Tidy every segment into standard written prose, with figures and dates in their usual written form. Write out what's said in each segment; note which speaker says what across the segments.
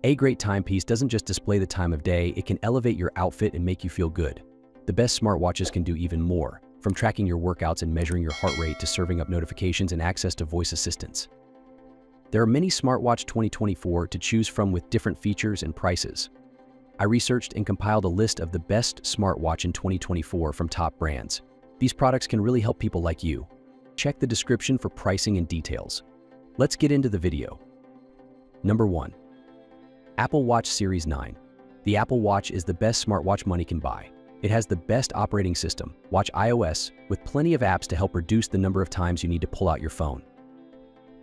Speaker 1: A great timepiece doesn't just display the time of day, it can elevate your outfit and make you feel good. The best smartwatches can do even more, from tracking your workouts and measuring your heart rate to serving up notifications and access to voice assistants. There are many smartwatch 2024 to choose from with different features and prices. I researched and compiled a list of the best smartwatch in 2024 from top brands. These products can really help people like you. Check the description for pricing and details. Let's get into the video. Number 1. Apple Watch Series 9. The Apple Watch is the best smartwatch money can buy. It has the best operating system, Watch iOS, with plenty of apps to help reduce the number of times you need to pull out your phone.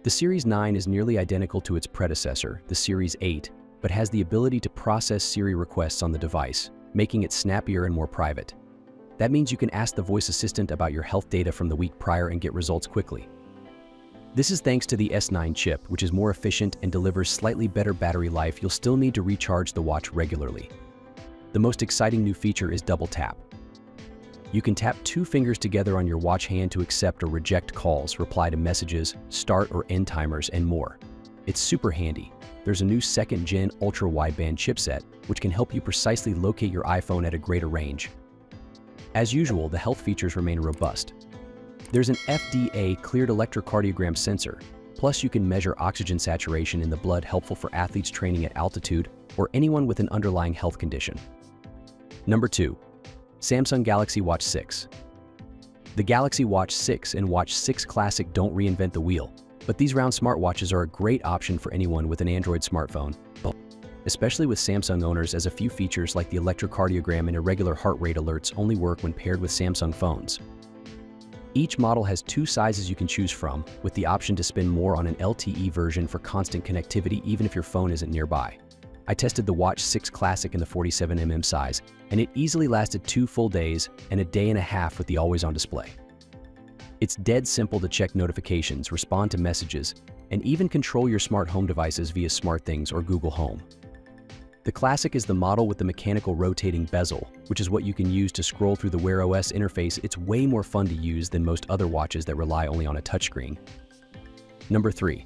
Speaker 1: The Series 9 is nearly identical to its predecessor, the Series 8, but has the ability to process Siri requests on the device, making it snappier and more private. That means you can ask the voice assistant about your health data from the week prior and get results quickly. This is thanks to the S9 chip, which is more efficient and delivers slightly better battery life. You'll still need to recharge the watch regularly. The most exciting new feature is double tap. You can tap 2 fingers together on your watch hand to accept or reject calls, reply to messages, start or end timers, and more. It's super handy. There's a new 2nd Gen ultra-wideband chipset, which can help you precisely locate your iPhone at a greater range. As usual, the health features remain robust. There's an FDA-cleared electrocardiogram sensor, plus you can measure oxygen saturation in the blood, helpful for athletes training at altitude or anyone with an underlying health condition. Number 2. Samsung Galaxy Watch 6. The Galaxy Watch 6 and Watch 6 Classic don't reinvent the wheel, but these round smartwatches are a great option for anyone with an Android smartphone, especially with Samsung owners, as a few features like the electrocardiogram and irregular heart rate alerts only work when paired with Samsung phones. Each model has 2 sizes you can choose from, with the option to spend more on an LTE version for constant connectivity even if your phone isn't nearby. I tested the Watch 6 Classic in the 47mm size, and it easily lasted 2 full days and a day and a half with the always-on display. It's dead simple to check notifications, respond to messages, and even control your smart home devices via SmartThings or Google Home. The Classic is the model with the mechanical rotating bezel, which is what you can use to scroll through the Wear OS interface. It's way more fun to use than most other watches that rely only on a touchscreen. Number 3.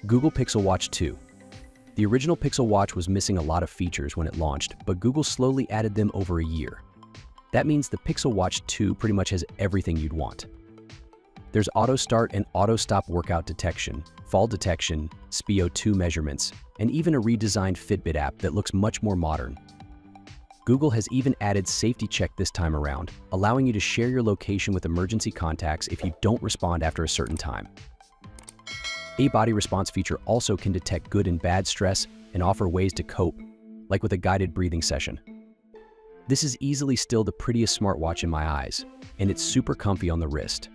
Speaker 1: Google Pixel Watch 2. The original Pixel Watch was missing a lot of features when it launched, but Google slowly added them over a year. That means the Pixel Watch 2 pretty much has everything you'd want. There's auto start and auto stop workout detection, fall detection, SpO2 measurements, and even a redesigned Fitbit app that looks much more modern. Google has even added Safety Check this time around, allowing you to share your location with emergency contacts if you don't respond after a certain time. A body response feature also can detect good and bad stress and offer ways to cope, like with a guided breathing session. This is easily still the prettiest smartwatch in my eyes, and it's super comfy on the wrist.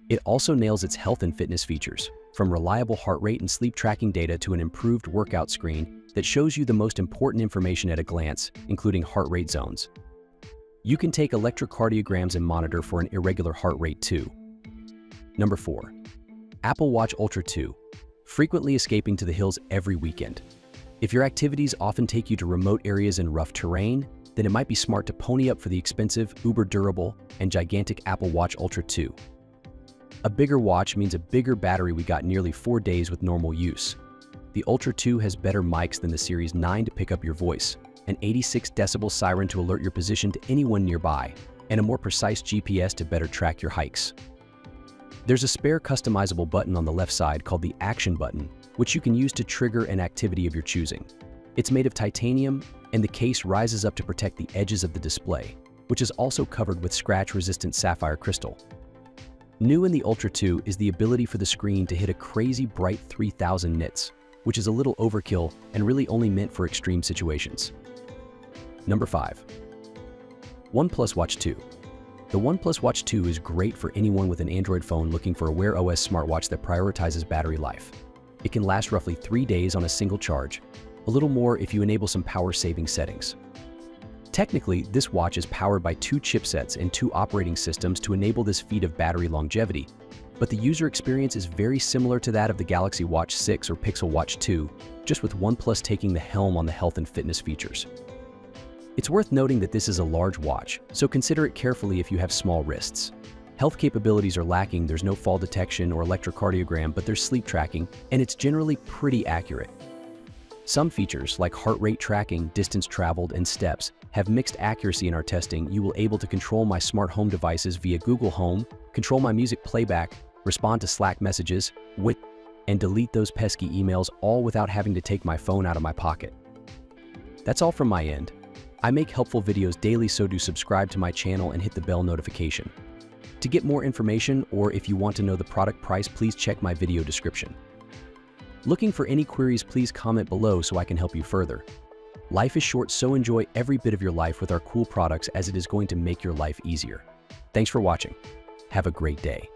Speaker 1: It also nails its health and fitness features, from reliable heart rate and sleep tracking data to an improved workout screen that shows you the most important information at a glance, including heart rate zones. You can take electrocardiograms and monitor for an irregular heart rate too. Number 4. Apple Watch Ultra 2. Frequently escaping to the hills every weekend. If your activities often take you to remote areas and rough terrain, then it might be smart to pony up for the expensive, uber-durable, and gigantic Apple Watch Ultra 2. A bigger watch means a bigger battery. We got nearly 4 days with normal use. The Ultra 2 has better mics than the Series 9 to pick up your voice, an 86 decibel siren to alert your position to anyone nearby, and a more precise GPS to better track your hikes. There's a spare customizable button on the left side called the Action button, which you can use to trigger an activity of your choosing. It's made of titanium, and the case rises up to protect the edges of the display, which is also covered with scratch-resistant sapphire crystal. New in the Ultra 2 is the ability for the screen to hit a crazy bright 3000 nits, which is a little overkill and really only meant for extreme situations. Number 5. OnePlus Watch 2. The OnePlus Watch 2 is great for anyone with an Android phone looking for a Wear OS smartwatch that prioritizes battery life. It can last roughly 3 days on a single charge, a little more if you enable some power-saving settings. Technically, this watch is powered by 2 chipsets and 2 operating systems to enable this feat of battery longevity, but the user experience is very similar to that of the Galaxy Watch 6 or Pixel Watch 2, just with OnePlus taking the helm on the health and fitness features. It's worth noting that this is a large watch, so consider it carefully if you have small wrists. Health capabilities are lacking. There's no fall detection or electrocardiogram, but there's sleep tracking, and it's generally pretty accurate. Some features, like heart rate tracking, distance traveled, and steps, have mixed accuracy in our testing. You will able to control my smart home devices via Google Home, control my music playback, respond to Slack messages, and delete those pesky emails, all without having to take my phone out of my pocket. That's all from my end. I make helpful videos daily, so do subscribe to my channel and hit the bell notification. To get more information, or if you want to know the product price, please check my video description. Looking for any queries, please comment below so I can help you further. Life is short, so enjoy every bit of your life with our cool products, as it is going to make your life easier. Thanks for watching. Have a great day.